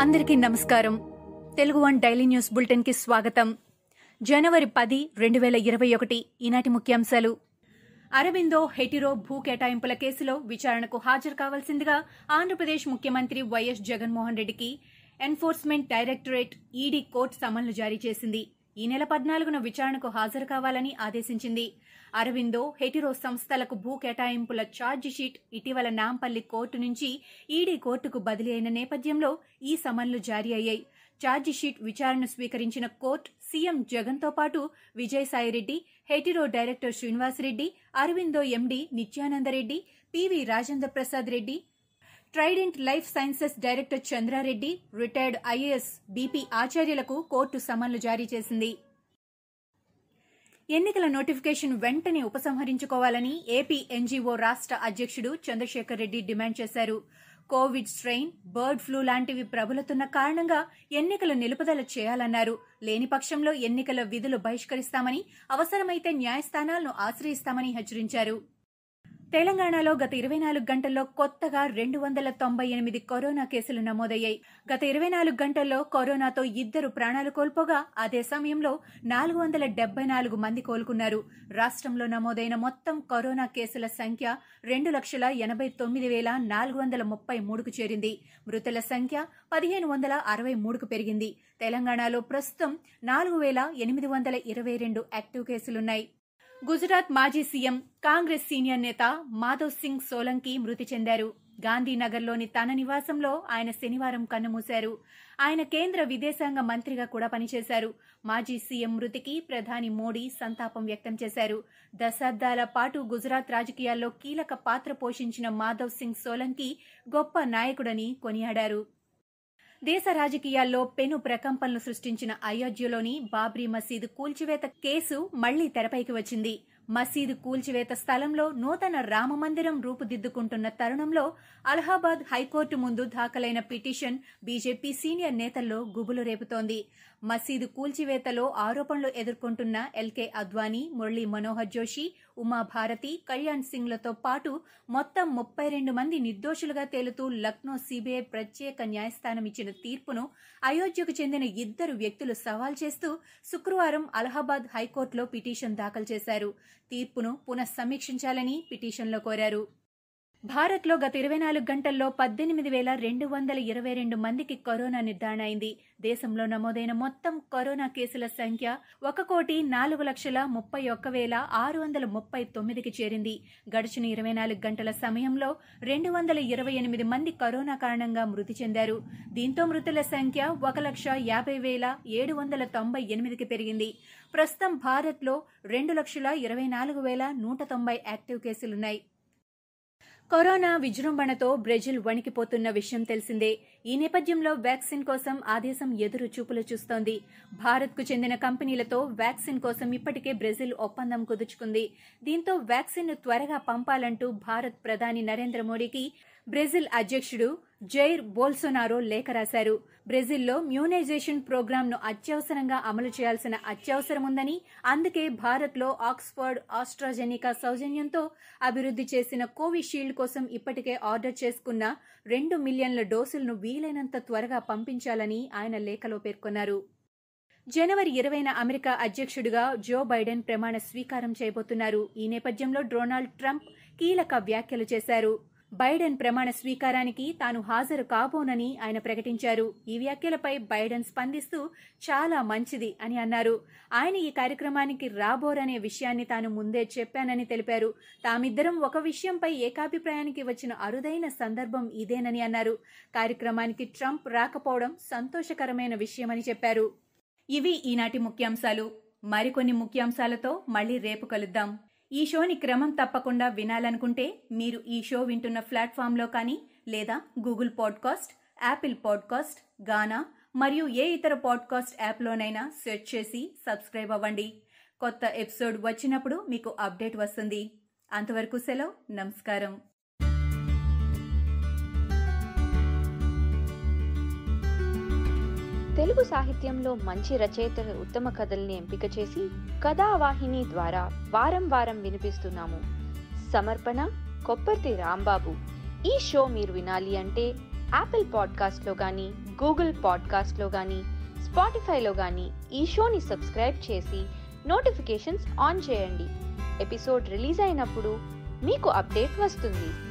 అందరికీ నమస్కారం. Telugu one daily news bulletin కి స్వాగతం. జనవరి 10, 2021 ఈనాటి ముఖ్యాంశాలు. అరబిందో హెటిరో భూ కేటాయింపుల కేసులో విచారణకు హాజరు కావాల్సిందిగా ఆంధ్రప్రదేశ్ ముఖ్యమంత్రి వైఎస్ జగన్మోహన్ రెడ్డికి ఎన్ఫోర్స్మెంట్ డైరెక్టరేట్ ఈడీ కోర్టు సమన్లు జారీ చేసింది. ఈ నెల 14న విచారణకు హాజరు కావాలని ఆదేశించింది. అరవిందో హెటిరో సంస్థలకు భూ కేటాయింపుల ఛార్జ్ షీట్ ఇటీవల నాంపల్లి కోర్టు నుంచి ఈడీ కోర్టుకు బదిలీ అయిన నేపథ్యంలో ఈ సమన్లు జారీ అయ్యాయి. ఛార్జ్ షీట్ విచారణ స్వీకరించిన కోర్టు సీఎం జగన్తో పాటు Vijayasai Reddy, Hetero director Srinivasa Reddy, Aurobindo MD Nityananda Reddy, PV Rajendra Prasad Reddy, Trident life sciences director Chandra Reddy, retired IAS BP ఆచార్యులకు court సమన్లు జారీ చేసింది. ఎన్నికల నోటిఫికేషన్ వెంటనే ఉపసంహరించుకోవాలని ఏపీ ఎన్జీఓ రాష్ట్ర అధ్యక్షుడు చంద్రశేఖర్ రెడ్డి డిమాండ్ చేశారు. కోవిడ్ స్ట్రెయిన్, బర్డ్ ఫ్లూ లాంటివి ప్రబలుతున్న కారణంగా ఎన్నికలు నిలుపుదల చేయాలన్నారు. లేని పక్షంలో ఎన్నికల విధులు బహిష్కరిస్తామని, అవసరమైతే న్యాయస్థానాలను ఆశ్రయిస్తామని హెచ్చరించారు. తెలంగాణలో గత 24 గంటల్లో కొత్తగా 298 కరోనా కేసులు నమోదయ్యాయి. గత 24 గంటల్లో కరోనాతో 2 ప్రాణాలు కోల్పోగా అదే సమయంలో 474 మంది కోలుకున్నారు. రాష్ట్రంలో నమోదైన మొత్తం కరోనా కేసుల సంఖ్య 2,89,433కు చేరింది. మృతుల సంఖ్య 1,563కు పెరిగింది. తెలంగాణలో ప్రస్తుతం 4,822 యాక్టివ్ కేసులున్నాయి. గుజరాత్ మాజీ సీఎం, కాంగ్రెస్ సీనియర్ నేత మాధవ్ సింగ్ సోలంకి మృతి చెందారు. గాంధీనగర్లోని తన నివాసంలో ఆయన శనివారం కన్నుమూశారు. ఆయన కేంద్ర విదేశాంగ మంత్రిగా కూడా పనిచేశారు. మాజీ సీఎం మృతికి ప్రధాని మోడీ సంతాపం వ్యక్తం చేశారు. దశాబ్దాల పాటు గుజరాత్ రాజకీయాల్లో కీలక పాత్ర పోషించిన మాధవ్ సింగ్ సోలంకి గొప్ప నాయకుడని కొనియాడారు. దేశ రాజకీయాల్లో పెను ప్రకంపనలు సృష్టించిన అయోధ్యలోని బాబ్రీ మసీదు కూల్చివేత కేసు మళ్లీ తెరపైకి వచ్చింది. మసీదు కూల్చివేత స్థలంలో నూతన రామమందిరం రూపుదిద్దుకుంటున్న తరుణంలో అలహాబాద్ హైకోర్టు ముందు దాఖలైన పిటిషన్ బీజేపీ సీనియర్ నేతల్లో గుబులు రేపుతోంది. మసీదు కూల్చివేతలో ఆరోపణలు ఎదుర్కొంటున్న ఎల్కే అద్వానీ, మురళీ మనోహర్ జోషి, ఉమాభారతి, కళ్యాణ్ సింగ్లతో పాటు మొత్తం 32 మంది నిర్దోషులుగా తేలుతూ లక్నో సీబీఐ ప్రత్యేక న్యాయస్థానం ఇచ్చిన తీర్పును అయోధ్యకు చెందిన 2 వ్యక్తులు సవాల్ చేస్తూ శుక్రవారం అలహాబాద్ హైకోర్టులో పిటిషన్ దాఖలు చేశారు. తీర్పును పునఃసమీక్షించాలని పిటిషన్లో కోరారు. భారత్లో గత 24 గంటల్లో 18,222 మందికి కరోనా నిర్ధారణ అయింది. దేశంలో నమోదైన మొత్తం కరోనా కేసుల సంఖ్య 1,41,639కి చేరింది. గడిచిన 24 గంటల సమయంలో 228 మంది కరోనా కారణంగా మృతి చెందారు. దీంతో మృతుల సంఖ్య 1,50,798కి పెరిగింది. ప్రస్తుతం భారత్లో 2,24,190 యాక్టివ్ కేసులున్నాయి. కరోనా విజృంభణతో బ్రెజిల్ వణికిపోతున్న విషయం తెలిసిందే. ఈ నేపథ్యంలో వ్యాక్సిన్ కోసం ఆ దేశం ఎదురు చూపులు చూస్తోంది. భారత్కు చెందిన కంపెనీలతో వ్యాక్సిన్ కోసం ఇప్పటికే బ్రెజిల్ ఒప్పందం కుదుర్చుకుంది. దీంతో వ్యాక్సిన్ను త్వరగా పంపాలంటూ భారత్ ప్రధాని నరేంద్ర మోడీకి బ్రెజిల్ అధ్యక్షుడు జైర్ బోల్సోనారో లేఖ రాశారు. బ్రెజిల్లో మ్యూనైజేషన్ ప్రోగ్రాంను అత్యవసరంగా అమలు చేయాల్సిన అత్యవసరం ఉందని, అందుకే భారత్లో ఆక్స్ఫర్డ్ ఆస్ట్రాజెనికా సౌజన్యంతో అభివృద్ది చేసిన కోవిషీల్డ్ కోసం ఇప్పటికే ఆర్డర్ చేసుకున్న 2 మిలియన్ల డోసులను వీలైనంత త్వరగా పంపించాలని ఆయన లేఖలో పేర్కొన్నారు. జనవరి 20న అమెరికా అధ్యక్షుడిగా జో బైడెన్ ప్రమాణ స్వీకారం చేయబోతున్నారు. ఈ నేపథ్యంలో డొనాల్డ్ ట్రంప్ కీలక వ్యాఖ్యలు చేశారు. బైడెన్ ప్రమాణ స్వీకారానికి తాను హాజరు కాబోనని ఆయన ప్రకటించారు. ఈ వ్యాఖ్యలపై బైడెన్ స్పందిస్తూ చాలా మంచిది అని అన్నారు. ఆయన ఈ కార్యక్రమానికి రాబోరనే విషయాన్ని తాను ముందే చెప్పానని తెలిపారు. తామిద్దరం ఒక విషయంపై ఏకాభిప్రాయానికి వచ్చిన అరుదైన సందర్భం ఇదేనని అన్నారు. కార్యక్రమానికి ట్రంప్ రాకపోవడం సంతోషకరమైన విషయమని చెప్పారు. ఇవి ఈనాటి ముఖ్యాంశాలు. మరికొన్ని ముఖ్యాంశాలతో మళ్లీ రేపు కలుద్దాం. ఈ షోని క్రమం తప్పకుండా వినాలనుకుంటే మీరు ఈ షో వింటున్న ప్లాట్ఫామ్లో కానీ, లేదా గూగుల్ పాడ్కాస్ట్, యాపిల్ పాడ్కాస్ట్, గానా మరియు ఏ ఇతర పాడ్కాస్ట్ యాప్లోనైనా సెర్చ్ చేసి సబ్స్క్రైబ్ అవ్వండి. కొత్త ఎపిసోడ్ వచ్చినప్పుడు మీకు అప్డేట్ వస్తుంది. అంతవరకు సెలవు. నమస్కారం. తెలుగు సాహిత్యంలో మంచి రచయితల ఉత్తమ కథల్ని ఎంపిక చేసి కథావాహిని ద్వారా వారం వారం వినిపిస్తున్నాము. సమర్పణ కొప్పర్తి రాంబాబు. ఈ షో మీరు వినాలి అంటే యాపిల్ పాడ్కాస్ట్లో కానీ, గూగుల్ పాడ్కాస్ట్లో కానీ స్పాటిఫైలో కానీ ఈ షోని సబ్స్క్రైబ్ చేసి నోటిఫికేషన్స్ ఆన్ చేయండి. ఎపిసోడ్ రిలీజ్ అయినప్పుడు మీకు అప్డేట్ వస్తుంది.